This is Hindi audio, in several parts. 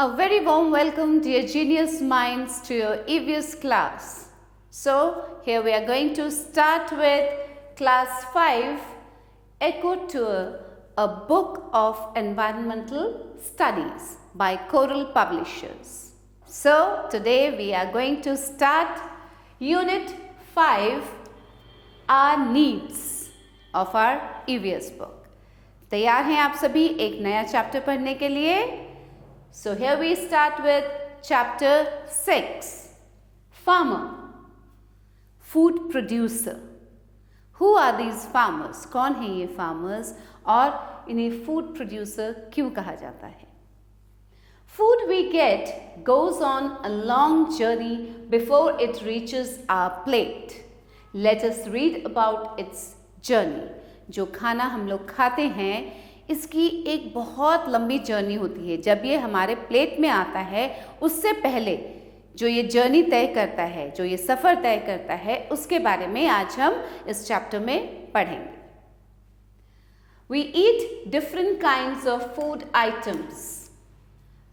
A very warm welcome, dear genius minds, to your EVS class. So, here we are going to start with class 5, Eco Tour, a book of environmental studies by Coral Publishers. So, today we are going to start Unit 5, our needs of our EVS book. तैयार हैं आप सभी एक नया चैप्टर पढ़ने के लिए? So here we start with chapter 6, Farmer, Food Producer. Who are these farmers? कौन है ये farmers और इन्हें food producer क्यों कहा जाता है? Food we get goes on a long journey before it reaches our plate. Let us read about its journey. जो खाना हम लोग खाते हैं इसकी एक बहुत लंबी जर्नी होती है. जब ये हमारे प्लेट में आता है उससे पहले जो ये जर्नी तय करता है, जो ये सफ़र तय करता है, उसके बारे में आज हम इस चैप्टर में पढ़ेंगे. We eat different kinds of food items.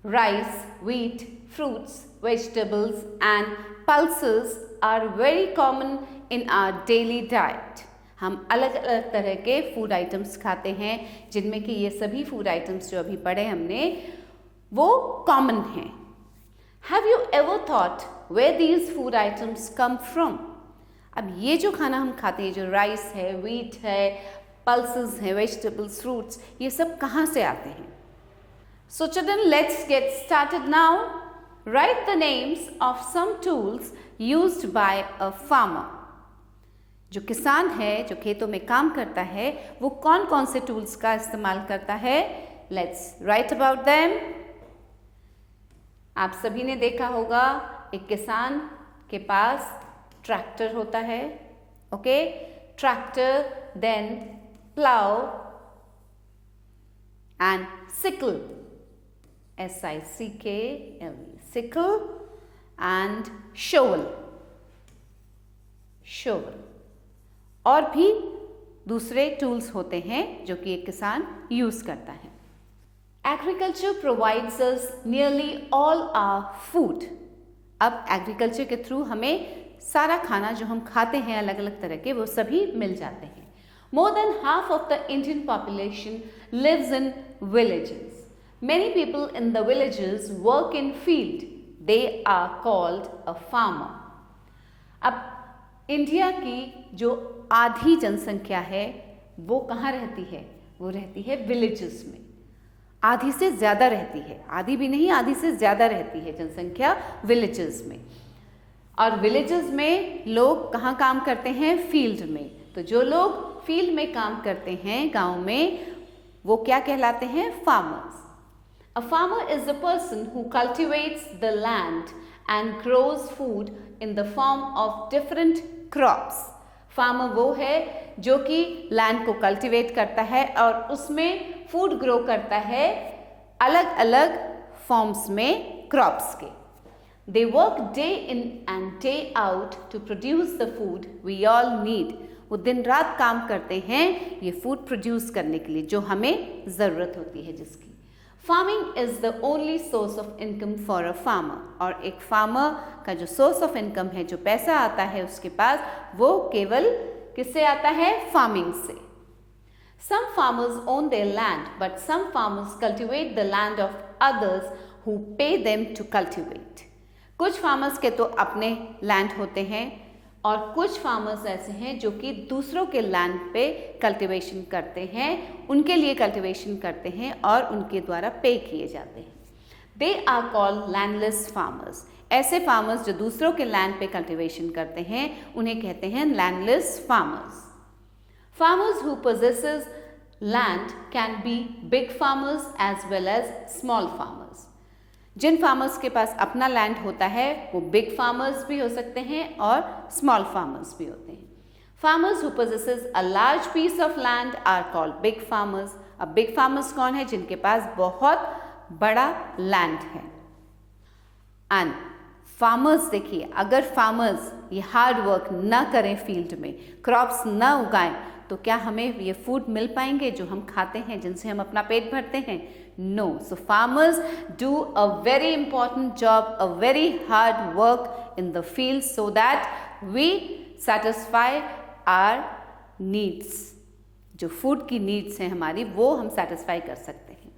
Rice, wheat, fruits, vegetables and pulses are very common in our daily diet. हम अलग अलग तरह के फूड आइटम्स खाते हैं जिनमें कि ये सभी फूड आइटम्स जो अभी पढ़े हमने वो कॉमन हैं. Have you ever thought where these food items come from? अब ये जो खाना हम खाते हैं, जो राइस है, व्हीट है, पल्सेस है, वेजिटेबल्स, फ्रूट्स, ये सब कहाँ से आते हैं? So children, let's get started now. Right the names of some tools used by a farmer. जो किसान है, जो खेतों में काम करता है, वो कौन कौन से टूल्स का इस्तेमाल करता है? Let's write about them. आप सभी ने देखा होगा एक किसान के पास ट्रैक्टर होता है. Okay, tractor, then plough and sickle, SICKL, sickle and shovel, और भी दूसरे टूल्स होते हैं जो कि एक किसान यूज करता है. Agriculture provides us nearly all our food. अब एग्रीकल्चर के थ्रू हमें सारा खाना जो हम खाते हैं अलग अलग तरह के, वो सभी मिल जाते हैं. More than half of the Indian population lives in villages. Many people in the villages work in field. They are called a farmer. अब इंडिया की जो आधी जनसंख्या है वो कहाँ रहती है? वो रहती है विलेजेस में. आधी से ज़्यादा रहती है, आधी भी नहीं, आधी से ज़्यादा रहती है जनसंख्या विलेजेस में. और विलेजेस में लोग कहाँ काम करते हैं? फील्ड में. तो जो लोग फील्ड में काम करते हैं गांव में, वो क्या कहलाते हैं? Farmers. A farmer is the person who cultivates the land and grows food in the form of different crops. Farmer वो है जो कि लैंड को कल्टीवेट करता है और उसमें फूड ग्रो करता है अलग अलग फॉर्म्स में क्रॉप्स के. They work day in and day out to produce the food we all need. वो दिन रात काम करते हैं ये फूड प्रोड्यूस करने के लिए जो हमें ज़रूरत होती है जिसकी. Farming is the only source of income for a farmer. और एक फार्मर का जो सोर्स ऑफ इनकम है, जो पैसा आता है उसके पास, वो केवल किससे आता है? फार्मिंग से. Some farmers own their land but some farmers cultivate the land of others who pay them to cultivate. कुछ फार्मर्स के तो अपने लैंड होते हैं और कुछ फार्मर्स ऐसे हैं जो कि दूसरों के लैंड पे कल्टीवेशन करते हैं, उनके लिए कल्टीवेशन करते हैं और उनके द्वारा पे किए जाते हैं. They are called landless farmers. ऐसे फार्मर्स जो दूसरों के लैंड पे कल्टीवेशन करते हैं उन्हें कहते हैं landless farmers. Farmers who possesses land can be big farmers as well as small farmers. जिन फार्मर्स के पास अपना लैंड होता है वो बिग फार्मर्स भी हो सकते हैं और स्मॉल फार्मर्स भी होते हैं. Farmers who possesses a large piece of land are called big farmers. अब बिग फार्मर्स कौन है? जिनके पास बहुत बड़ा लैंड है. एंड फार्मर्स, देखिए, अगर फार्मर्स ये हार्ड वर्क ना करें, फील्ड में क्रॉप्स ना उगाएं, तो क्या हमें ये फूड मिल पाएंगे जो हम खाते हैं, जिनसे हम अपना पेट भरते हैं? No. So farmers do a very important job, a very hard work in the field so that we satisfy our needs. जो फूड की नीड्स हैं हमारी वो हम सेटिस्फाई कर सकते हैं.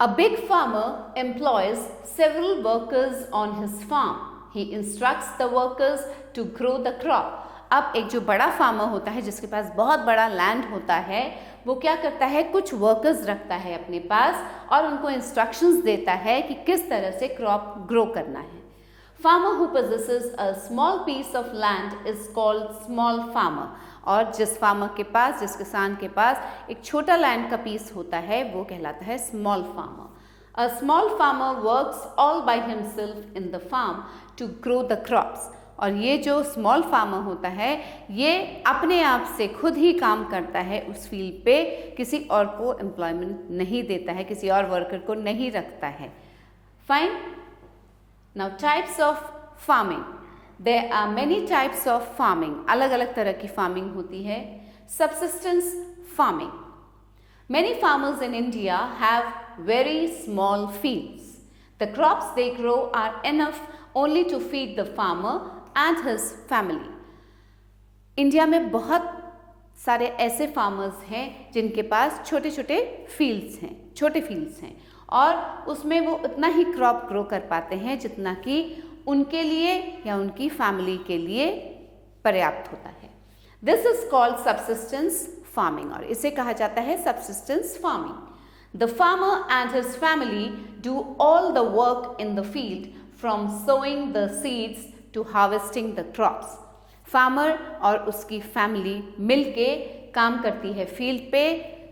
A big farmer employs several workers on his farm. He instructs the workers to grow the crop. अब एक जो बड़ा फार्मर होता है जिसके पास बहुत बड़ा लैंड होता है वो क्या करता है, कुछ वर्कर्स रखता है अपने पास और उनको इंस्ट्रक्शंस देता है कि किस तरह से क्रॉप ग्रो करना है. Farmer who possesses a small piece of land is called small farmer. और जिस फार्मर के पास, जिस किसान के पास एक छोटा लैंड का पीस होता है वो कहलाता है small farmer. A small farmer works all by himself in the farm to grow the crops. और ये जो स्मॉल फार्मर होता है ये अपने आप से खुद ही काम करता है उस फील्ड पे, किसी और को एम्प्लॉयमेंट नहीं देता है, किसी और वर्कर को नहीं रखता है. Fine. Now types of farming. There are many types of farming. अलग अलग तरह की फार्मिंग होती है. Subsistence farming. Many farmers in India have very small fields. The crops they grow are enough only to feed the farmer and his family. India में बहुत सारे ऐसे फार्मर्स हैं जिनके पास छोटे छोटे फील्ड्स हैं, छोटे फील्ड्स हैं और उसमें वो उतना ही क्रॉप ग्रो कर पाते हैं जितना कि उनके लिए या उनकी फैमिली के लिए पर्याप्त होता है. This is called subsistence farming और इसे कहा जाता है subsistence farming. The farmer and his family do all the work in the field from sowing the seeds to harvesting the crops. Farmer और उसकी फैमिली मिलके काम करती है फील्ड पे,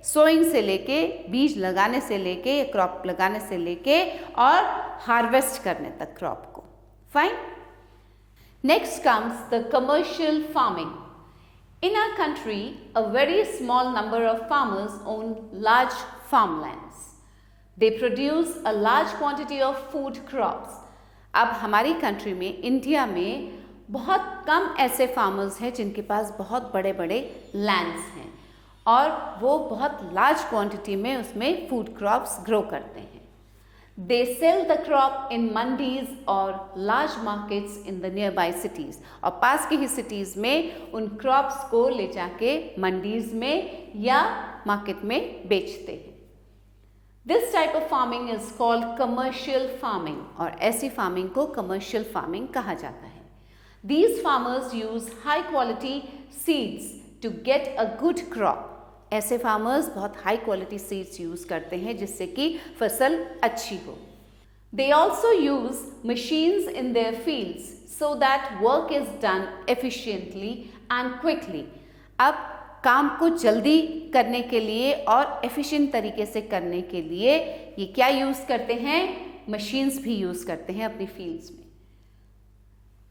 सोइंग से लेके, बीज लगाने से लेके, क्रॉप लगाने से लेके और हार्वेस्ट करने तक क्रॉप को. Fine. Next comes the commercial farming. In our country, a very small number of farmers own large farmlands. They produce a large quantity of food crops. अब हमारी कंट्री में, इंडिया में बहुत कम ऐसे फार्मर्स हैं जिनके पास बहुत बड़े बड़े लैंड्स हैं और वो बहुत लार्ज क्वांटिटी में उसमें फूड क्रॉप्स ग्रो करते हैं. They sell the crop in mandis or large markets in the nearby cities. और पास की ही सिटीज़ में उन क्रॉप्स को ले जाके मंडीज में या मार्केट में बेचते हैं. This type of farming is called commercial farming और ऐसी फार्मिंग को commercial farming कहा जाता है. These farmers use high quality seeds to get a good crop. ऐसे फार्मर्स बहुत हाई क्वालिटी सीड्स यूज़ करते हैं जिससे कि फसल अच्छी हो. They also use machines in their fields so that work is done efficiently and quickly. अब काम को जल्दी करने के लिए और एफिशिएंट तरीके से करने के लिए ये क्या यूज़ करते हैं, मशीन्स भी यूज़ करते हैं अपनी फील्ड्स में.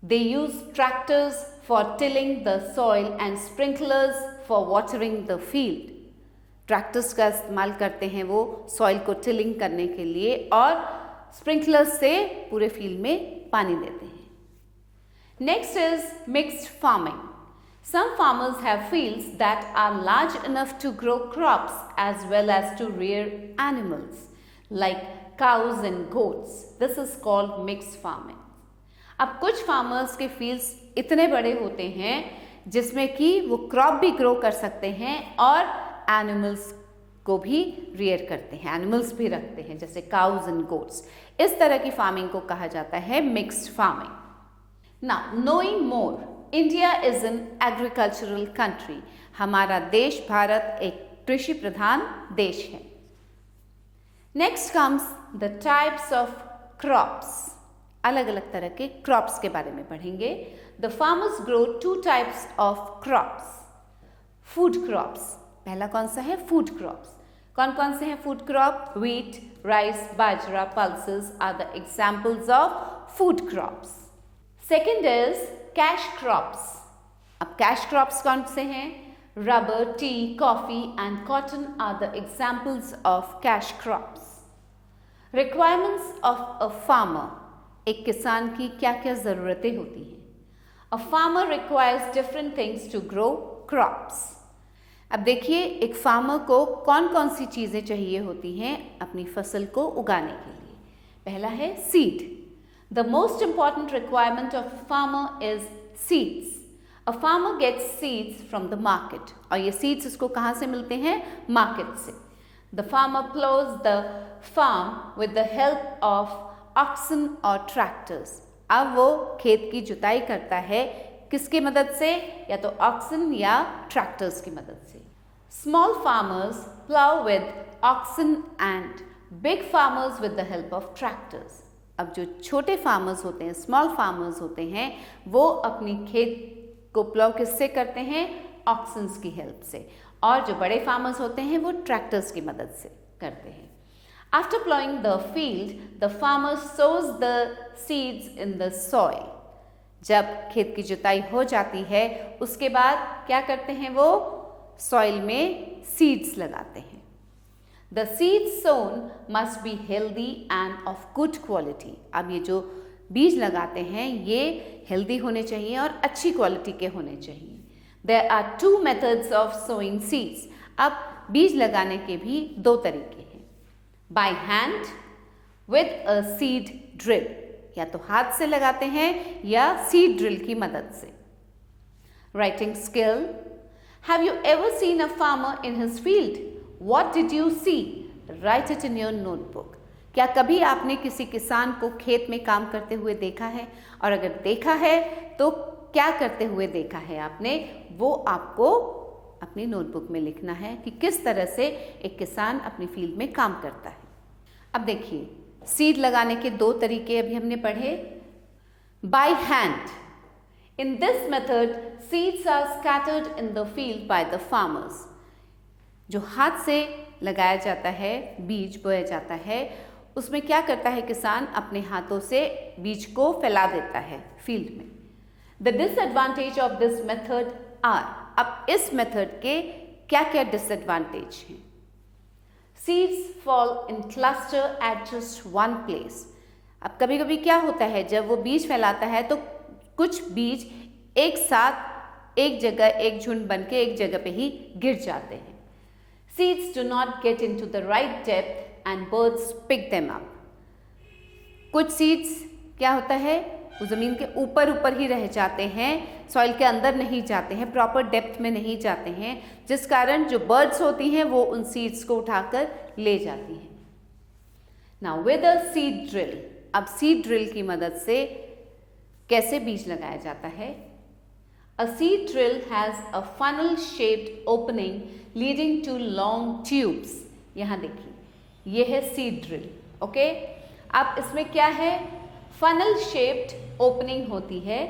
They use tractors for tilling the soil and sprinklers for watering the field. Tractors का इस्तेमाल करते हैं वो सॉइल को टिलिंग करने के लिए और स्प्रिंकलर्स से पूरे फील्ड में पानी देते हैं. Next is mixed farming. Some farmers have fields that are large enough to grow crops as well as to rear animals like cows and goats. This is called mixed farming. अब कुछ फार्मर्स के फील्ड्स इतने बड़े होते हैं जिसमें कि वो क्रॉप भी ग्रो कर सकते हैं और एनिमल्स को भी रियर करते हैं, एनिमल्स भी रखते हैं जैसे काउज एंड गोट्स. इस तरह की फार्मिंग को कहा जाता है mixed farming. Now knowing more, India is an agricultural country. हमारा देश भारत एक कृषि प्रधान देश है. Next comes the types of crops. अलग अलग तरह के क्रॉप्स के बारे में पढ़ेंगे. The farmers grow 2 types of crops. Food crops. पहला कौन सा है, फूड क्रॉप्स. कौन कौन से हैं food crop? Wheat, rice, bajra, pulses are the examples of food crops. Second is cash crops. अब कैश क्रॉप्स कौन से हैं? Rubber, tea, coffee and cotton are the examples of cash crops. Requirements of a farmer. एक किसान की क्या क्या ज़रूरतें होती हैं? A farmer requires different things to grow crops. अब देखिए एक फार्मर को कौन कौन सी चीज़ें चाहिए होती हैं अपनी फसल को उगाने के लिए। पहला है seed. The most important requirement of a farmer is seeds. A farmer gets seeds from the market, और ये सीड्स उसको कहाँ से मिलते हैं? मार्केट से। The farmer ploughs the farm with the help of oxen और ट्रैक्टर्स। अब वो खेत की जुताई करता है किसकी मदद से? या तो ऑक्सन या ट्रैक्टर्स की मदद से। Small farmers plough with oxen and big farmers with the help of tractors. अब जो छोटे फार्मर्स होते हैं, स्मॉल फार्मर्स होते हैं, वो अपनी खेत को प्लाउ किससे करते हैं? ऑक्सन्स की हेल्प से। और जो बड़े फार्मर्स होते हैं वो ट्रैक्टर्स की मदद से करते हैं। After प्लाइंग the field the farmer shows the seeds in the soil. जब खेत की जुताई हो जाती है उसके बाद क्या करते हैं? वो सॉइल में सीड्स लगाते हैं। The seeds sown must be healthy and of good quality. अब ये जो बीज लगाते हैं ये हेल्दी होने चाहिए और अच्छी क्वालिटी के होने चाहिए। There are 2 methods of sowing seeds. अब बीज लगाने के भी 2 तरीके हैं। By hand with a seed drill, या तो हाथ से लगाते हैं या सीड ड्रिल की मदद से। Writing skill. Have you ever seen a farmer in his field? What did you see? Write it in your notebook. क्या कभी आपने किसी किसान को खेत में काम करते हुए देखा है? और अगर देखा है तो क्या करते हुए देखा है आपने? वो आपको अपनी नोटबुक में लिखना है कि किस तरह से एक किसान अपनी फील्ड में काम करता है। अब देखिए सीड लगाने के 2 तरीके अभी हमने पढ़े। By hand. In this method seeds are scattered in the field by the farmers. जो हाथ से लगाया जाता है, बीज बोया जाता है, उसमें क्या करता है किसान? अपने हाथों से बीज को फैला देता है फील्ड में। The disadvantage of this method are. अब इस मेथड के क्या क्या डिसएडवांटेज हैं? Seeds fall in cluster at just one place. अब कभी कभी क्या होता है जब वो बीज फैलाता है तो कुछ बीज एक साथ एक जगह, एक झुंड बन के एक जगह पे ही गिर जाते हैं। Seeds do not get into the right depth and birds pick them up. कुछ सीड्स क्या होता है वो ज़मीन के ऊपर ऊपर ही रह जाते हैं, सॉइल के अंदर नहीं जाते हैं, प्रॉपर डेप्थ में नहीं जाते हैं, जिस कारण जो बर्ड्स होती हैं वो उन सीड्स को उठाकर ले जाती हैं। Now with a seed drill. अब सीड ड्रिल की मदद से कैसे बीज लगाया जाता है? A seed drill has a funnel shaped opening leading to long tubes. यहाँ देखिए ये है सीड ड्रिल। ओके, अब इसमें क्या है? फनल शेप्ड ओपनिंग होती है,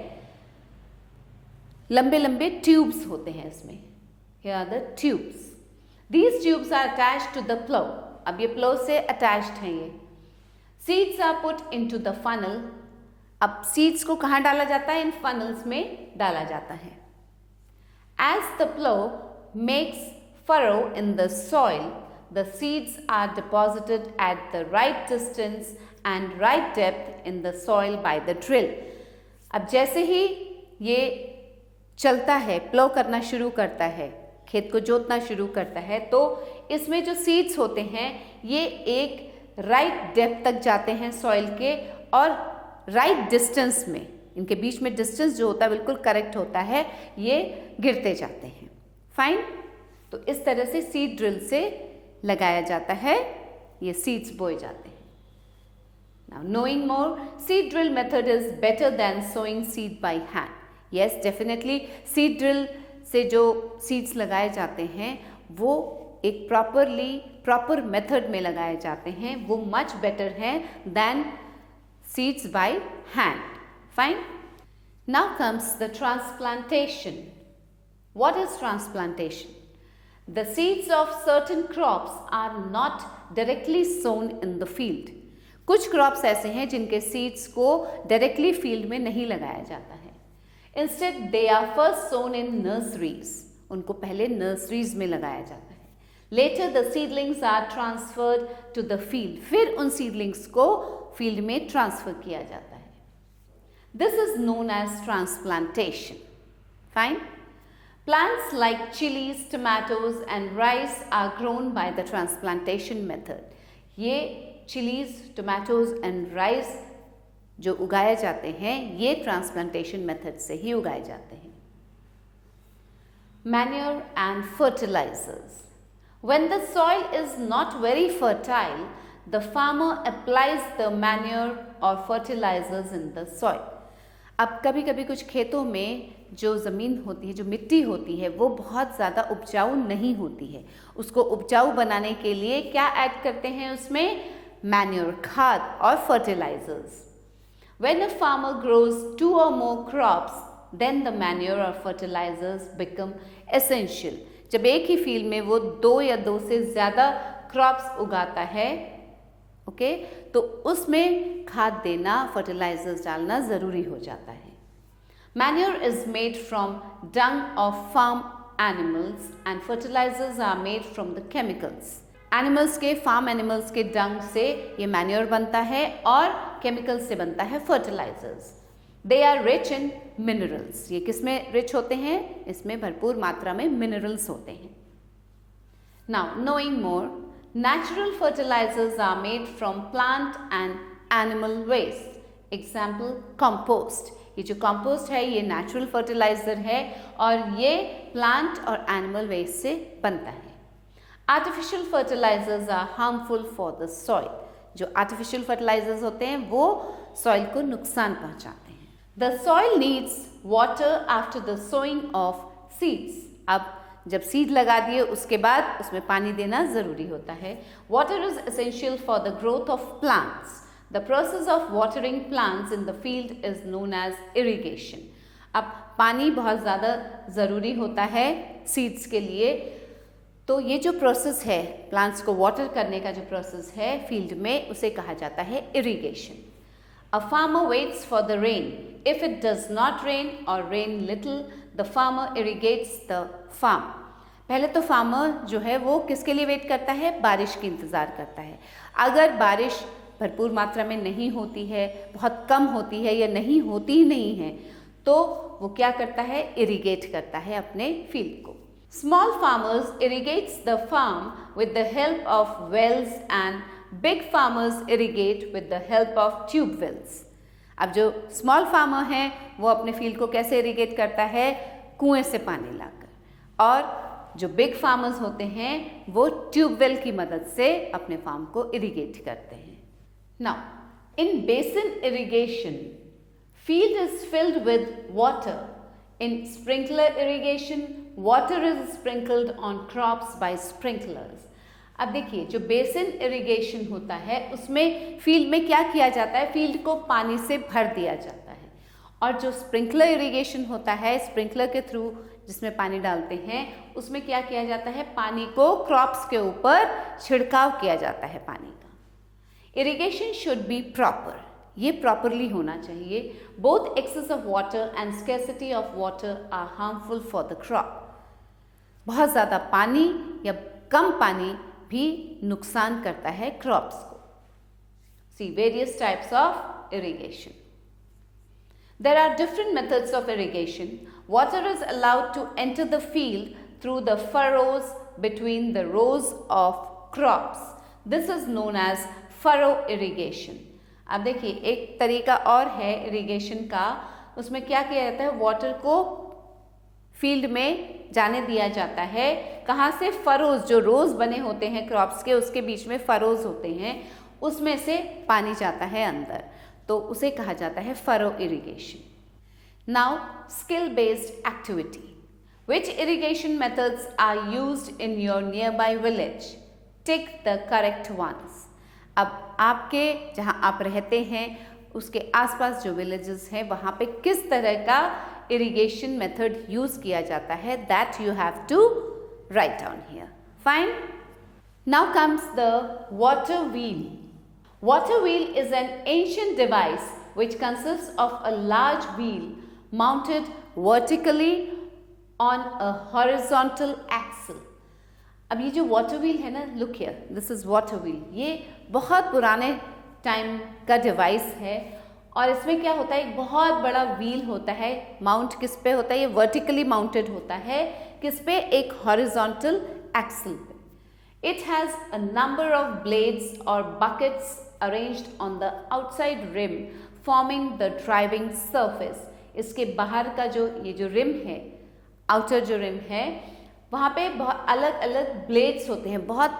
लंबे लंबे ट्यूब्स होते हैं इसमें। Here are the tubes. These tubes are attached to the plow. अब ये प्लो से अटैच्ड हैं ये। Seeds are put into the funnel. अब सीड्स को कहाँ डाला जाता है? इन फनल्स में डाला जाता है। As the plow makes furrow in the soil, the seeds are deposited at the right distance and right depth in the soil by the drill. अब जैसे ही ये चलता है, प्लो करना शुरू करता है, खेत को जोतना शुरू करता है, तो इसमें जो सीड्स होते हैं ये एक राइट डेप्थ तक जाते हैं सॉइल के, और राइट डिस्टेंस में, इनके बीच में डिस्टेंस जो होता है बिल्कुल करेक्ट होता है, ये गिरते जाते हैं। फाइन। तो इस तरह से सीड ड्रिल से लगाया जाता है, ये सीड्स बोए जाते हैं। Now, knowing more, seed drill method is better than sowing seed by hand. Yes, definitely seed drill से जो seeds लगाए जाते हैं वो एक प्रॉपर मेथड में लगाए जाते हैं, वो much better है than seeds by hand. Fine. Now comes the transplantation. What is transplantation? The seeds of certain crops are not directly sown in the field. कुछ क्रॉप्स ऐसे हैं जिनके सीड्स को डायरेक्टली फील्ड में नहीं लगाया जाता है। Instead they are first sown in nurseries. उनको पहले नर्सरीज में लगाया जाता है। Later the seedlings are transferred to the field. फिर उन सीडलिंग्स को फील्ड में ट्रांसफर किया जाता है। This is known as transplantation. Fine. Plants like chilies, tomatoes and rice are grown by the transplantation method. ये चिलीज, टोमेटोज एंड राइस जो उगाए जाते हैं ये ट्रांसप्लांटेशन मेथड से ही उगाए जाते हैं. Manure and fertilizers. When the soil is not very fertile, the farmer applies the manure or fertilizers in the soil. अब कभी कभी कुछ खेतों में जो ज़मीन होती है, जो मिट्टी होती है, वो बहुत ज़्यादा उपजाऊ नहीं होती है. उसको उपजाऊ बनाने के लिए क्या ऐड करते हैं उसमें? मैन्योर, खाद और fertilisers. When a farmer grows 2 or more crops, then the manure or fertilizers become essential. जब एक ही फील्ड में वो 2 या 2 से ज़्यादा क्रॉप्स उगाता है, ओके, तो उसमें खाद देना, फर्टिलाइजर्स डालना ज़रूरी हो जाता है. Manure is made from dung of farm animals and fertilizers are made from the chemicals. Animals के, फार्म एनिमल्स के डंग से ये मैन्योर बनता है और केमिकल्स से बनता है fertilisers. They are rich in minerals. ये किस में रिच होते हैं? इसमें भरपूर मात्रा में मिनरल्स होते हैं. Now knowing more, natural fertilisers are made from plant and animal waste. Example compost. ये जो कंपोस्ट है ये नेचुरल फर्टिलाइजर है और ये प्लांट और एनिमल वेस्ट से बनता है. Artificial fertilisers are harmful for the soil. जो आर्टिफिशियल फर्टिलाइजर्स होते हैं वो सॉइल को नुकसान पहुंचाते हैं. The soil needs water after the sowing of seeds. अब जब सीड लगा दिए उसके बाद उसमें पानी देना ज़रूरी होता है. Water is essential for the growth of plants. The process of watering plants in the field is known as irrigation. अब पानी बहुत ज़्यादा ज़रूरी होता है सीड्स के लिए, तो ये जो प्रोसेस है प्लांट्स को वाटर करने का जो प्रोसेस है फील्ड में उसे कहा जाता है irrigation. A farmer waits for the rain. If it does not rain और rain little, the farmer irrigates the farm. पहले तो फार्मर जो है वो किसके लिए वेट करता है? बारिश की इंतज़ार करता है. अगर बारिश भरपूर मात्रा में नहीं होती है, बहुत कम होती है या नहीं होती ही नहीं है, तो वो क्या करता है? इरिगेट करता है अपने फील्ड को. Small farmers irrigates the farm with the help of wells and big farmers irrigate with the help of tube wells. अब जो स्मॉल फार्मर है वो अपने फील्ड को कैसे इरिगेट करता है? कुएं से पानी लाकर. और जो बिग फार्मर्स होते हैं वो ट्यूबवेल की मदद से अपने फार्म को इरिगेट करते हैं. Now, in basin irrigation, field is filled with water. In sprinkler irrigation, water is sprinkled on crops by sprinklers. अब देखिए जो बेसिन इरिगेशन होता है उसमें फील्ड में क्या किया जाता है? फील्ड को पानी से भर दिया जाता है. और जो स्प्रिंकलर इरिगेशन होता है, स्प्रिंकलर के थ्रू जिसमें पानी डालते हैं, उसमें क्या किया जाता है? पानी को क्रॉप्स के ऊपर छिड़काव किया जाता है पानी का. Irrigation should be proper. ये प्रॉपरली होना चाहिए. Both excess of water and scarcity of water are harmful for the crop. बहुत ज़्यादा पानी या कम पानी भी नुकसान करता है क्रॉप्स को. See various types of irrigation. There are different methods of irrigation. Water is allowed to enter the field through the furrows between the rows of crops. This is known as furrow irrigation. अब देखिए एक तरीका और है इरिगेशन का. उसमें क्या किया जाता है? वाटर को फील्ड में जाने दिया जाता है. कहाँ से? फरोज. जो रोज बने होते हैं क्रॉप्स के उसके बीच में फरोज होते हैं, उसमें से पानी जाता है अंदर, तो उसे कहा जाता है furrow irrigation. Now skill based activity. Which irrigation methods are used in your nearby village? Tick the correct ones. अब आपके जहाँ आप रहते हैं उसके आसपास जो विलेजेस हैं वहाँ पे किस तरह का इरिगेशन मेथड यूज़ किया जाता है, that you have to write down here. Fine. Now comes the water wheel. Water wheel is an ancient device which consists of a large wheel mounted vertically on a horizontal axle. अब ये जो वाटर व्हील है ना, look here, this is water wheel. ये बहुत पुराने टाइम का डिवाइस है और इसमें क्या होता है, एक बहुत बड़ा व्हील होता है, माउंट किस पे होता है, ये वर्टिकली माउंटेड होता है, किस पे, एक हॉरिजॉन्टल एक्सल पे। It has a number of blades और buckets arranged on the outside rim forming the driving surface. इसके बाहर का जो ये जो रिम है, आउटर जो रिम है, वहाँ पे बहुत अलग अलग ब्लेड्स होते हैं, बहुत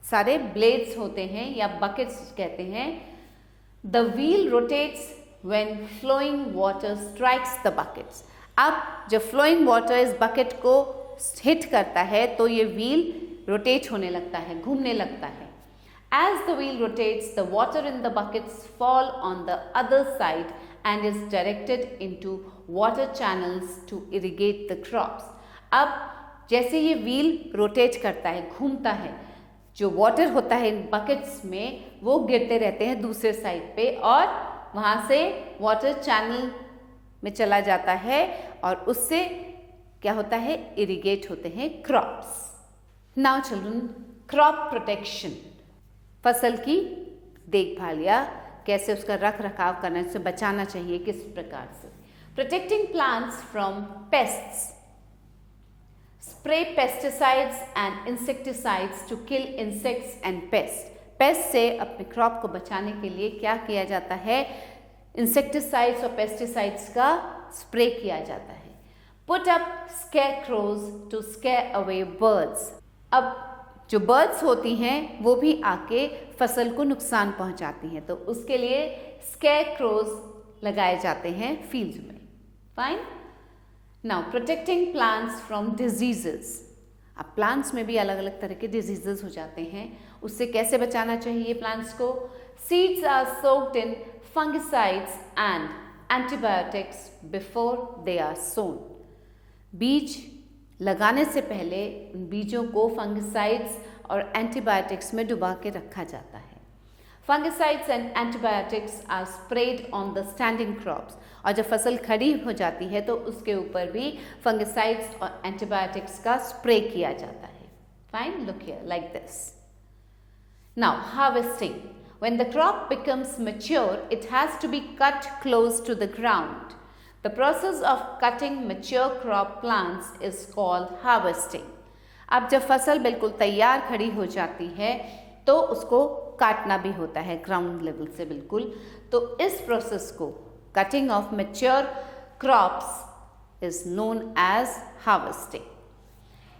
सारे ब्लेड्स होते हैं या बकेट्स कहते हैं। The wheel rotates when flowing water strikes the buckets. अब जब फ्लोइंग वाटर इस बकेट को हिट करता है तो ये व्हील रोटेट होने लगता है, घूमने लगता है। As the wheel rotates, the water in the buckets fall on the other side and is directed into water channels to irrigate the crops. अब जैसे ये व्हील रोटेट करता है, घूमता है, जो वाटर होता है इन बकेट्स में वो गिरते रहते हैं दूसरे साइड पे और वहाँ से वाटर चैनल में चला जाता है और उससे क्या होता है, इरिगेट होते हैं crops. Now children, crop protection, फसल की देखभाल या कैसे उसका रख रखाव करना, उससे बचाना चाहिए किस प्रकार से। Protecting plants from pests, spray pesticides and insecticides to kill insects and pest. Pest से अपने क्रॉप को बचाने के लिए क्या किया जाता है, इंसेक्टिसाइड्स और पेस्टिसाइड्स का स्प्रे किया जाता है। Put up scarecrows to scare away birds. अब जो बर्ड्स होती हैं वो भी आके फसल को नुकसान पहुंचाती हैं, तो उसके लिए स्केयरक्रोज लगाए जाते हैं फील्ड में। Fine. Now protecting plants from diseases. अब प्लांट्स में भी अलग अलग तरह के डिजीजेस हो जाते हैं, उससे कैसे बचाना चाहिए प्लांट्स को। Seeds are soaked in fungicides and antibiotics before they are sown. बीज लगाने से पहले उन बीजों को फंगिसाइड्स और एंटीबायोटिक्स में डुबा के रखा जाता है। Fungicides and antibiotics are spread on the standing crops. और जब फसल खड़ी हो जाती है तो उसके ऊपर भी फंगिसाइड्स और एंटीबायोटिक्स का स्प्रे किया जाता है। Fine, look here like this. Now harvesting. When the crop becomes mature, it has to be cut close to the ground. The process of cutting mature crop plants is called harvesting. अब जब फसल बिल्कुल तैयार खड़ी हो जाती है तो उसको काटना भी होता है ग्राउंड लेवल से बिल्कुल। तो इस प्रोसेस को, cutting of mature crops, is known as harvesting.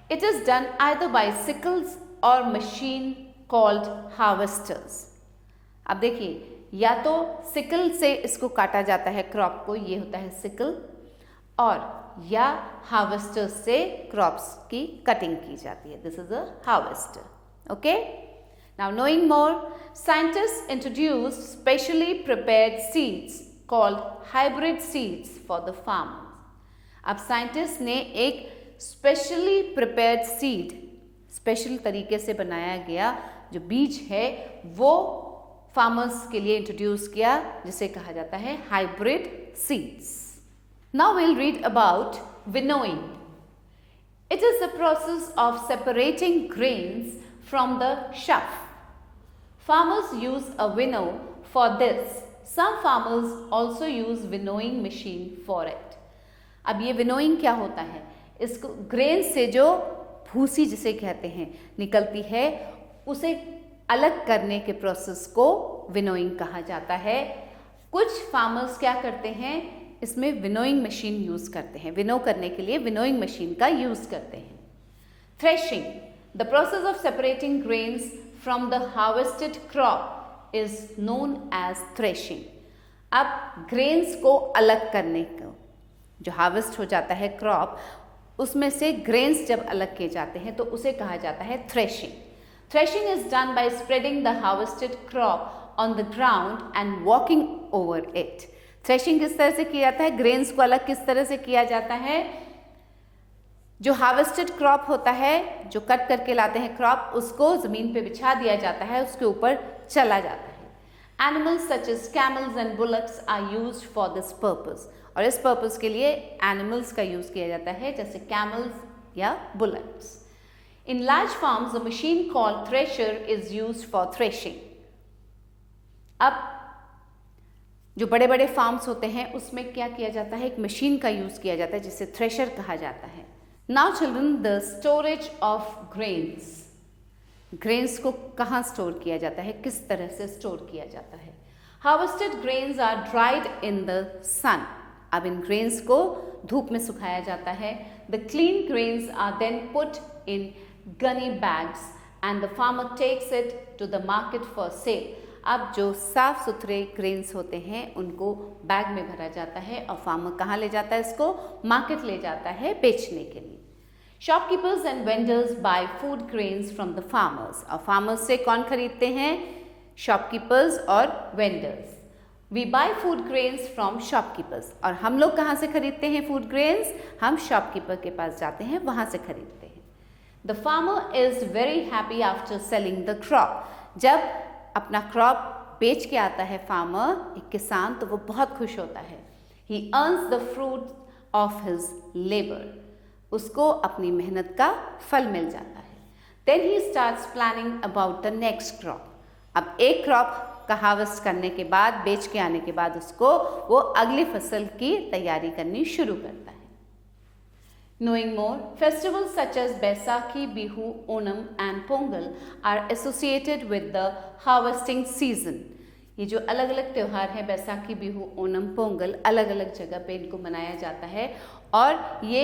It is done either by sickles or machine called harvesters. अब देखिए, या तो सिकल से इसको काटा जाता है क्रॉप को, ये होता है सिकल, और या हार्वेस्टर से क्रॉप्स की कटिंग की जाती है. This is a harvester. Okay, now knowing more, scientist introduced specially prepared seeds called hybrid seeds for the farmers. अब साइंटिस्ट ने एक स्पेशली प्रिपेयर्ड सीड, स्पेशल तरीके से बनाया गया जो बीज है वो फार्मर्स के लिए इंट्रोड्यूस किया, जिसे कहा जाता है hybrid seeds. Now we'll read about winnowing. It is the process of separating grains from the chaff. Farmers use a winnow for this. Some farmers also use winnowing machine for it. अब ये विनोइंग क्या होता है? इसको ग्रेन से जो भूसी जिसे कहते हैं निकलती है, उसे अलग करने के प्रोसेस को विनोइंग कहा जाता है. कुछ फार्मर्स क्या करते हैं, इसमें विनोइंग मशीन यूज करते हैं. विनो करने के लिए विनोइंग मशीन का यूज करते हैं. Threshing. The process of separating grains from the harvested crop is known as threshing. अब ग्रेन्स को अलग करने को, जो हार्वेस्ट हो जाता है क्रॉप, उसमें से ग्रेन्स जब अलग किए जाते हैं तो उसे कहा जाता है threshing. Threshing is done by spreading the harvested crop on the ground and walking over it. Threshing किस तरह से किया जाता है, ग्रेन्स को अलग किस तरह से किया जाता है. जो हार्वेस्टेड क्रॉप होता है, जो कट करके लाते हैं क्रॉप, उसको जमीन पे बिछा दिया जाता है, उसके ऊपर चला जाता है. Animals such as camels and bullocks are used for this purpose. और इस पर्पस के लिए एनिमल्स का यूज किया जाता है, जैसे कैमल्स या bullocks. In large farms, a machine called thresher is used for threshing. अब जो बड़े बड़े फार्म्स होते हैं उसमें क्या किया जाता है, एक मशीन का यूज़ किया जाता है जिसे थ्रेशर कहा जाता है। Now children, the storage of grains. Grains को कहाँ स्टोर किया जाता है, किस तरह से स्टोर किया जाता है। Harvested grains are dried in the sun. अब इन ग्रेन्स को धूप में सुखाया जाता है। The clean grains are then put in gunny bags and the farmer takes it to the market for sale. अब जो साफ सुथरे ग्रेन्स होते हैं उनको बैग में भरा जाता है और फार्मर कहाँ ले जाता है, इसको मार्केट ले जाता है बेचने के लिए। Shopkeepers and vendors buy food grains from the farmers. और फार्मर्स से कौन खरीदते हैं, शॉपकीपर्स और vendors. We buy food grains from shopkeepers. और हम लोग कहाँ से खरीदते हैं फूड ग्रेन्स, हम शॉपकीपर के पास जाते हैं, वहाँ से खरीदते हैं। The farmer is very happy after selling the crop. जब अपना क्रॉप बेच के आता है फार्मर, एक किसान, तो वो बहुत खुश होता है। He earns the fruit of his labour. उसको अपनी मेहनत का फल मिल जाता है। Then he starts planning about the next crop. अब एक क्रॉप का हार्वेस्ट करने के बाद, बेच के आने के बाद उसको वो अगली फसल की तैयारी करनी शुरू करता है। Knowing more, festivals such as Baisakhi, Bihu, Onam and Pongal are associated with the harvesting season. ये जो अलग अलग त्यौहार हैं, बैसाखी, बिहू, ओनम, पोंगल, अलग अलग जगह पे इनको मनाया जाता है और ये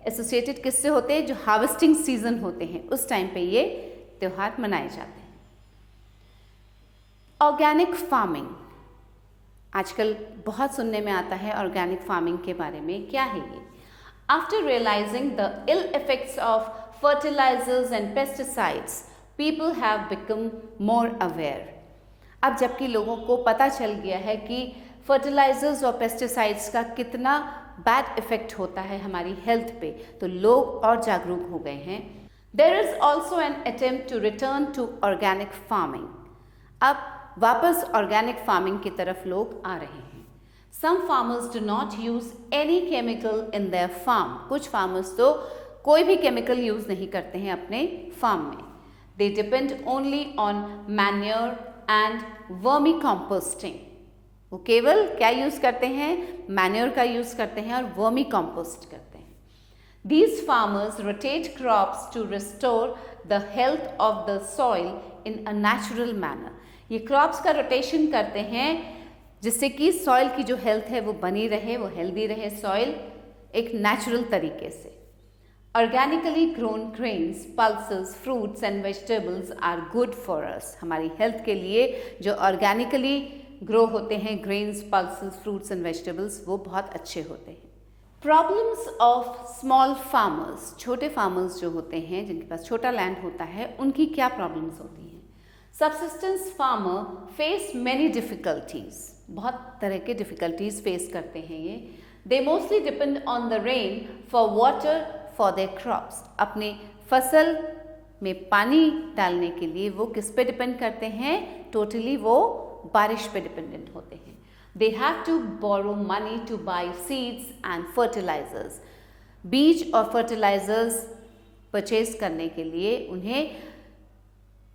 एसोसिएटेड किससे होते हैं, जो हार्वेस्टिंग सीजन होते हैं उस टाइम पे ये त्यौहार मनाए जाते हैं। ऑर्गेनिक फार्मिंग आजकल बहुत सुनने में आता है। ऑर्गेनिक फार्मिंग के बारे में क्या है ये? After realizing the ill effects of fertilizers and pesticides, people have become more aware. अब जबकि लोगों को पता चल गया है कि फर्टिलाइजर्स और पेस्टिसाइड्स का कितना बैड इफेक्ट होता है हमारी हेल्थ पे, तो लोग और जागरूक हो गए हैं। There is also an attempt to return to organic farming. अब वापस ऑर्गेनिक फार्मिंग की तरफ लोग आ रहे हैं। Some farmers do not use any chemical in their farm. कुछ farmers तो कोई भी chemical यूज़ नहीं करते हैं अपने farm में। They depend only on manure and vermicomposting. वो केवल क्या यूज़ करते हैं, manure का यूज़ करते हैं और vermicompost करते हैं। These farmers rotate crops to restore the health of the soil in a natural manner. ये crops का rotation करते हैं जिससे कि सॉइल की जो हेल्थ है वो बनी रहे, वो हेल्दी रहे सॉइल एक नेचुरल तरीके से। Organically grown grains, pulses, fruits and vegetables are good for us. हमारी हेल्थ के लिए जो ऑर्गेनिकली ग्रो होते हैं grains, pulses, fruits and vegetables, वो बहुत अच्छे होते हैं। Problems of small farmers. छोटे फार्मर्स जो होते हैं, जिनके पास छोटा लैंड होता है, उनकी क्या प्रॉब्लम्स होती हैं? Subsistence farmer face many difficulties. बहुत तरह के डिफ़िकल्टीज़ फेस करते हैं ये। They mostly depend on the rain for water for their crops. अपने फसल में पानी डालने के लिए वो किस पे डिपेंड करते हैं? टोटली वो बारिश पे डिपेंडेंट होते हैं। They have to borrow money to buy seeds and fertilisers. बीज और फर्टिलाइजर्स परचेज करने के लिए उन्हें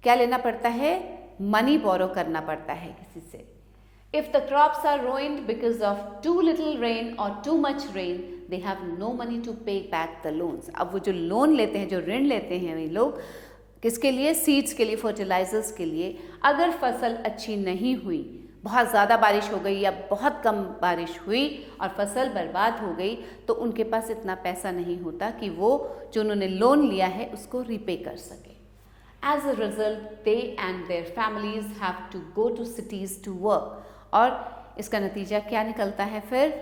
क्या लेना पड़ता है? मनी बोरो करना पड़ता है किसी से। If the crops are ruined because of too little rain or too much rain, they have no money to pay back the loans. अब वो जो लोन लेते हैं, जो ऋण लेते हैं वे लोग, किसके लिए? सीड्स के लिए, फर्टिलाइजर्स के लिए। अगर फसल अच्छी नहीं हुई, बहुत ज़्यादा बारिश हो गई या बहुत कम बारिश हुई और फसल बर्बाद हो गई, तो उनके पास इतना पैसा नहीं होता कि वो जो उन्होंने लोन लिया है उसको रीपे कर सके। As a result, they and their families have to go to cities to work. और इसका नतीजा क्या निकलता है फिर?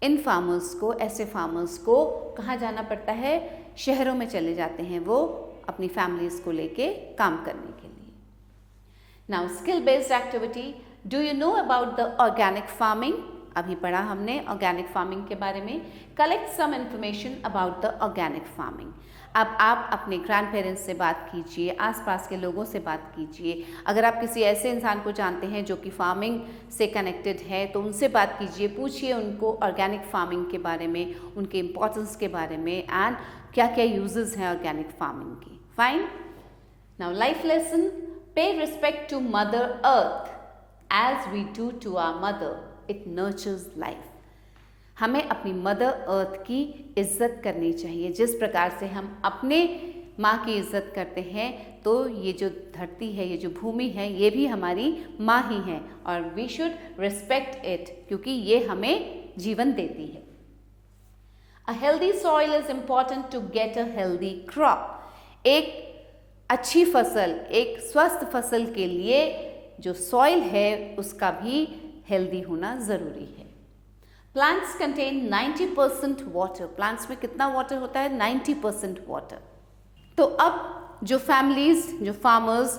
इन फार्मर्स को, ऐसे फार्मर्स को कहाँ जाना पड़ता है? शहरों में चले जाते हैं वो अपनी फैमिलीज को लेके काम करने के लिए। Now skill based activity. Do you know about the organic farming? अभी पढ़ा हमने ऑर्गेनिक फार्मिंग के बारे में। Collect some information about the organic farming. अब आप अपने ग्रैंड पेरेंट्स से बात कीजिए, आसपास के लोगों से बात कीजिए। अगर आप किसी ऐसे इंसान को जानते हैं जो कि फार्मिंग से कनेक्टेड है तो उनसे बात कीजिए, पूछिए उनको ऑर्गेनिक फार्मिंग के बारे में, उनके इम्पोर्टेंस के बारे में एंड क्या क्या यूजेस हैं ऑर्गेनिक फार्मिंग की। Fine. Now life lesson. Pay respect to mother earth. As we do to our mother, it nurtures life. हमें अपनी मदर अर्थ की इज्जत करनी चाहिए. जिस प्रकार से हम अपने माँ की इज्जत करते हैं, तो ये जो धरती है, ये जो भूमि है, ये भी हमारी माँ ही है और वी शुड रिस्पेक्ट इट, क्योंकि ये हमें जीवन देती है. A healthy soil is important to get a healthy crop. एक अच्छी फसल, एक स्वस्थ फसल के लिए जो सॉइल है उसका भी हेल्दी होना ज़रूरी है. Plants contain 90% water. प्लांट्स में कितना वाटर होता है? 90% वाटर. तो अब जो फैमिलीज़, जो फार्मर्स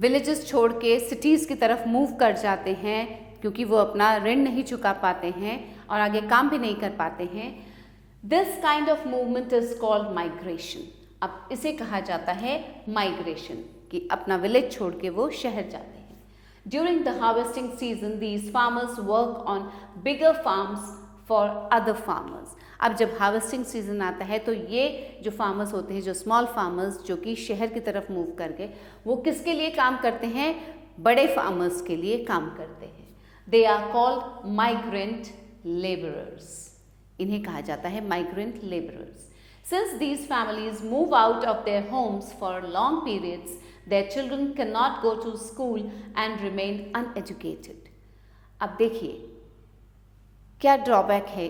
विलेजेस छोड़ के सिटीज़ की तरफ मूव कर जाते हैं, क्योंकि वो अपना ऋण नहीं चुका पाते हैं और आगे काम भी नहीं कर पाते हैं, this kind of movement is called migration. अब इसे कहा जाता है माइग्रेशन, कि अपना विलेज छोड़ के वो शहर जाते हैं. During the harvesting season, these farmers work on bigger farms for other farmers. अब जब हार्वेस्टिंग सीजन आता है तो ये जो फार्मर्स होते हैं, जो स्मॉल फार्मर्स जो कि शहर की तरफ मूव करके, वो किसके लिए काम करते हैं? बड़े फार्मर्स के लिए काम करते हैं. They are called migrant laborers. इन्हें कहा जाता है migrant laborers. Since these families move out of their homes for long periods, their children cannot go to school and remain uneducated. अब देखिए क्या ड्रॉबैक है,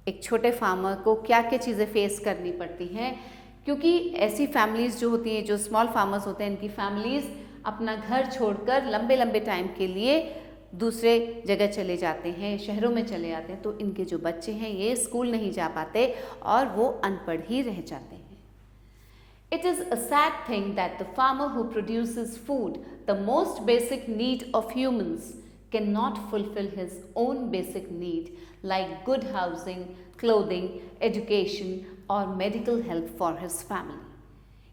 एक छोटे फार्मर को क्या क्या चीज़ें फेस करनी पड़ती हैं, क्योंकि ऐसी फैमिलीज़ जो होती हैं, जो स्मॉल फार्मर्स होते हैं, इनकी फैमिलीज़ अपना घर छोड़कर लंबे लंबे टाइम के लिए दूसरे जगह चले जाते हैं, शहरों में चले जाते हैं, तो इनके जो बच्चे हैं ये स्कूल नहीं जा पाते और वो अनपढ़ ही रह जाते हैं. It is a sad thing that the farmer who produces food, the most basic need of humans, cannot fulfill his own basic need like good housing, clothing, education or medical help for his family.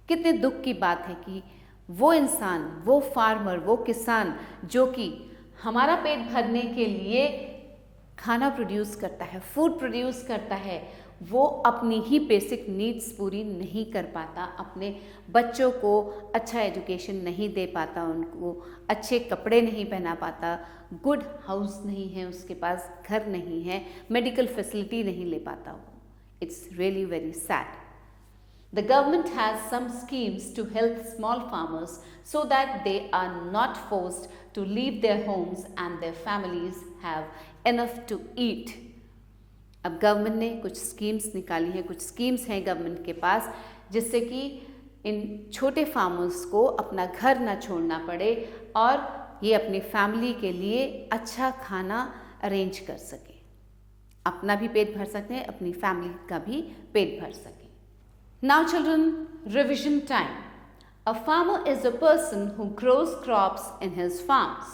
कितने दुख की बात है कि वो इंसान, वो फार्मर, वो किसान जो कि हमारा पेट भरने के लिए खाना प्रोड्यूस करता है, फूड प्रोड्यूस करता है, वो अपनी ही बेसिक नीड्स पूरी नहीं कर पाता, अपने बच्चों को अच्छा एजुकेशन नहीं दे पाता, उनको अच्छे कपड़े नहीं पहना पाता, गुड हाउस नहीं है उसके पास, घर नहीं है, मेडिकल फैसिलिटी नहीं ले पाता वो. It's really very sad. The government has some schemes to help small farmers so that they are not forced to leave their homes and their families have enough to eat. अब गवर्नमेंट ने कुछ स्कीम्स निकाली हैं, कुछ स्कीम्स हैं गवर्नमेंट के पास, जिससे कि इन छोटे फार्मर्स को अपना घर ना छोड़ना पड़े और ये अपनी फैमिली के लिए अच्छा खाना अरेंज कर सके, अपना भी पेट भर सकते हैं, अपनी फैमिली का भी पेट भर सके. Now children, revision time. A farmer is a person who grows crops in his farms.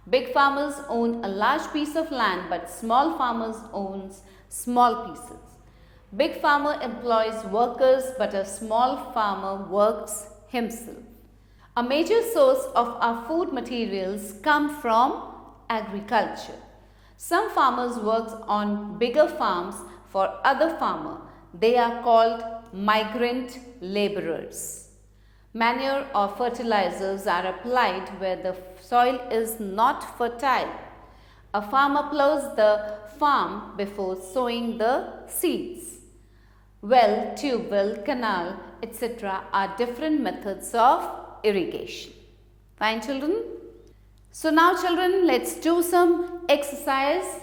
Big farmers own a large piece of land, but small farmers owns small pieces. Big farmer employs workers, but a small farmer works himself. A major source of our food materials come from agriculture. Some farmers work on bigger farms for other farmers. They are called migrant laborers. Manure or fertilizers are applied where the soil is not fertile. A farmer plows the farm before sowing the seeds. Well, tube well, canal, etc. are different methods of irrigation. Fine children? So now children, let's do some exercise.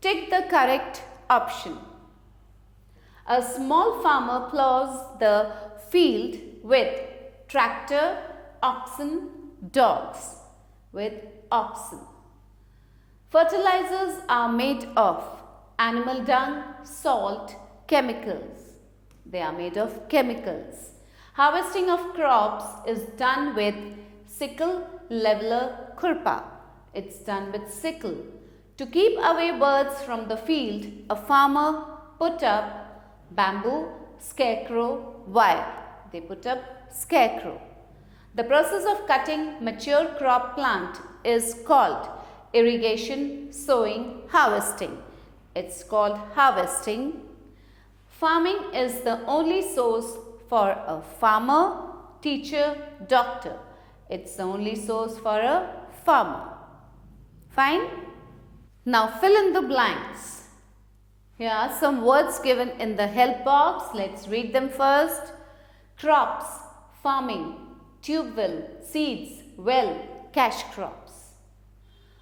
Tick the correct option. A small farmer plows the field with tractor, oxen, dogs. With oxen. Fertilizers are made of animal dung, salt, chemicals. They are made of chemicals. Harvesting of crops is done with sickle, leveler, khurpa. It's done with sickle. To keep away birds from the field, a farmer put up bamboo, scarecrow, wire. They put up scarecrow. The process of cutting mature crop plant is called irrigation, sowing, harvesting. It's called harvesting. Farming is the only source for a farmer, teacher, doctor. It's the only source for a farmer. Fine? Now fill in the blanks. Here are some words given in the help box. Let's read them first. Crops, farming, tube well, seeds, well, cash crops.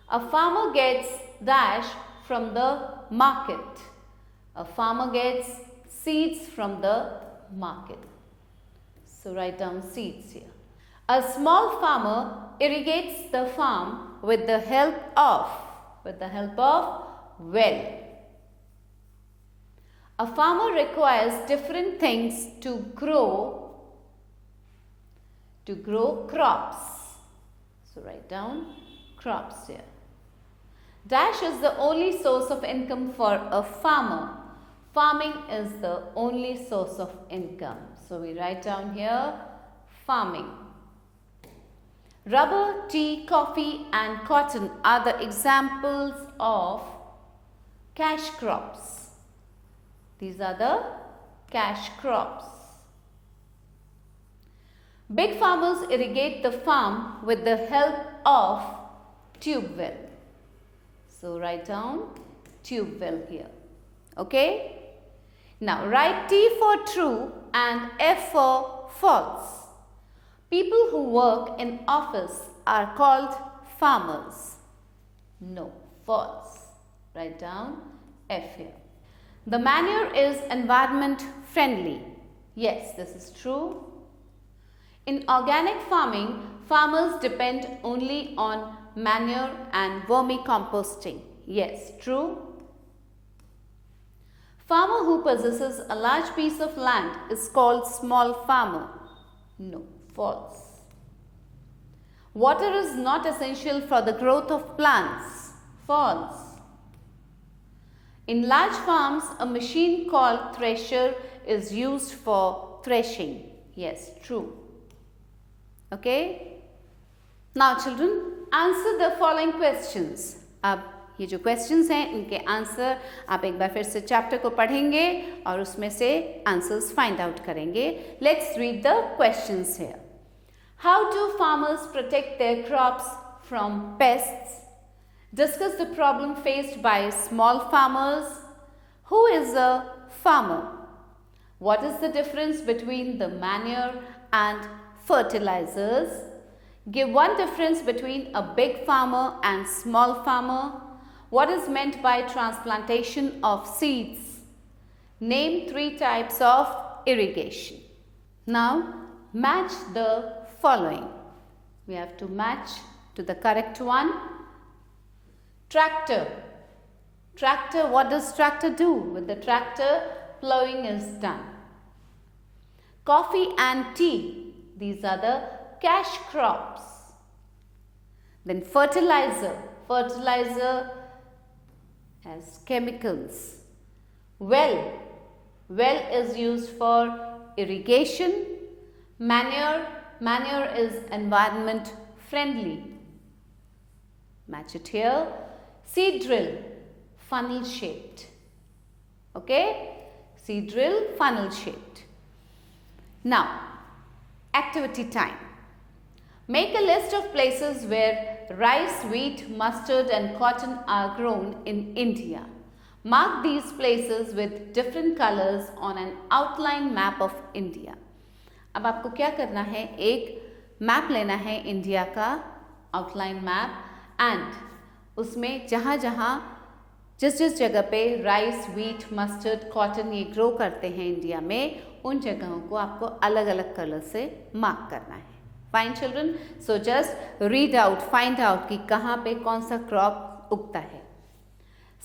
A farmer gets dash from the market. A farmer gets seeds from the market. So write down seeds here. A small farmer irrigates the farm with the help of well. A farmer requires different things to grow crops. So write down crops here. Dash is the only source of income for a farmer. Farming is the only source of income. So we write down here farming. Rubber, tea, coffee and cotton are the examples of cash crops. These are the cash crops. Big farmers irrigate the farm with the help of tube well. So write down tube well here. Okay? Now write T for true and F for false. People who work in office are called farmers. No, false. Write down F here. The manure is environment friendly. Yes, this is true. In organic farming, farmers depend only on manure and vermicomposting. Yes, true. Farmer who possesses a large piece of land is called small farmer. No, false. Water is not essential for the growth of plants. False. In large farms, a machine called thresher is used for threshing. Yes, true. Okay? Now children, answer the following questions. अब ये जो questions हैं इनके आंसर आप एक बार फिर से चैप्टर को पढ़ेंगे और उसमें से आंसर्स फाइंड आउट करेंगे. Let's read the questions here. How do farmers protect their crops from pests? Discuss the problem faced by small farmers. Who is a farmer? What is the difference between the manure and fertilizers? Give one difference between a big farmer and small farmer. What is meant by transplantation of seeds? Name 3 types of irrigation. Now match the following. We have to match to the correct one. Tractor. Tractor, what does tractor do? With the tractor, plowing is done. Coffee and tea, these are the cash crops. Then fertilizer. Fertilizer has chemicals. Well. Well is used for irrigation. Manure. Manure is environment friendly. Match it here. Seed drill, funnel shaped. Okay? Seed drill, funnel shaped. Now, activity time. Make a list of places where rice, wheat, mustard and cotton are grown in India. Mark these places with different colors on an outline map of India. अब आपको क्या करना है? एक मैप लेना है इंडिया का, आउटलाइन मैप, एंड उसमें जहाँ जहाँ जिस जिस जगह पे राइस, व्हीट, मस्टर्ड, कॉटन ये ग्रो करते हैं इंडिया में, उन जगहों को आपको अलग अलग कलर से मार्क करना है. Fine children, so just read out, find out कि कहाँ पे कौन सा क्रॉप उगता है.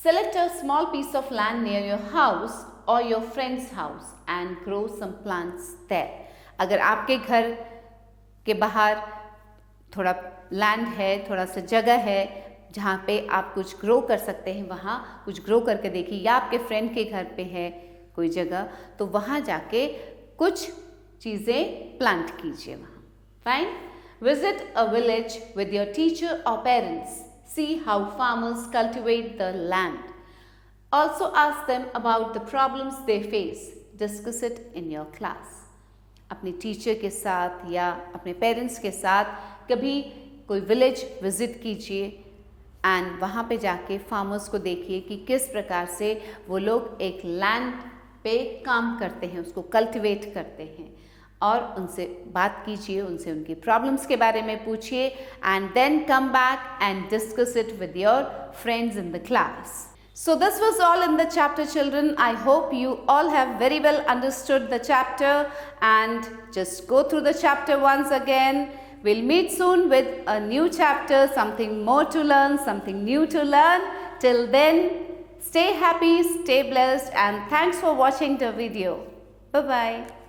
Select a small piece of land near your house और your friends house and grow some plants there. अगर आपके घर के बाहर थोड़ा लैंड है, थोड़ा सा जगह है जहाँ पे आप कुछ ग्रो कर सकते हैं, वहाँ कुछ ग्रो करके देखिए, या आपके फ्रेंड के घर पे है कोई जगह तो वहाँ जाके कुछ चीज़ें प्लांट कीजिए वहाँ. Fine. Visit a village with your teacher और parents. See how farmers cultivate the land. Also ask them about the problems they face. Discuss it in your class. अपने टीचर के साथ या अपने पेरेंट्स के साथ कभी कोई विलेज विजिट कीजिए, एंड वहाँ पे जाके फार्मर्स को देखिए कि किस प्रकार से वो लोग एक लैंड पे काम करते हैं, उसको कल्टिवेट करते हैं, और उनसे बात कीजिए, उनसे उनकी प्रॉब्लम्स के बारे में पूछिए, and then come back and discuss it with your friends in the class. So this was all in the chapter, children. I hope you all have very well understood the chapter, and just go through the chapter once again. We'll meet soon with a new chapter, something more to learn, something new to learn. Till then, stay happy, stay blessed, and thanks for watching the video. Bye-bye.